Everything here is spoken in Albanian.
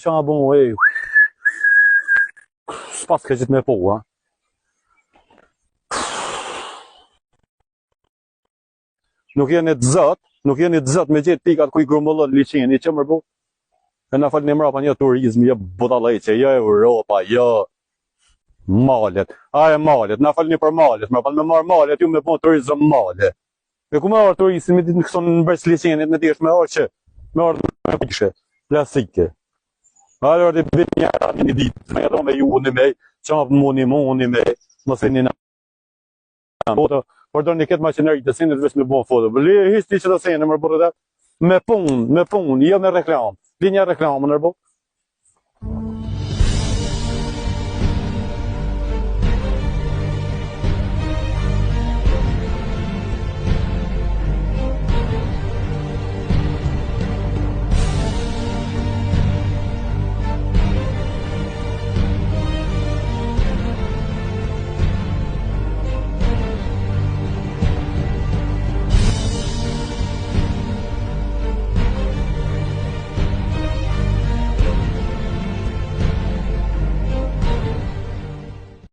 Qa bon, e. S'pas ka gjithë me po, ha. Nuk jeni të zot me gjithë pikat ku i grumullon liçeni, që më bu? E na falni mrapa një turizm, jo budallëqe, jo Europa, jo malet. A e malet, na falni për malet, mrapa me marr malet, ju me po turizëm male. E ku me marr turizëm, me ditë në këson në bërës liçenit, me dish me orë që, me orë me pishe, plastike. Alor të bëjmë një arami një ditë, me jeton me ju në me, qapë muni me, mos e një në foto, përdor një ketë maqeneri të sinit veç me bon foto. Histi që të sene, më bërë dhe, me pun, jo me reklam. Di një reklam, më nërbo.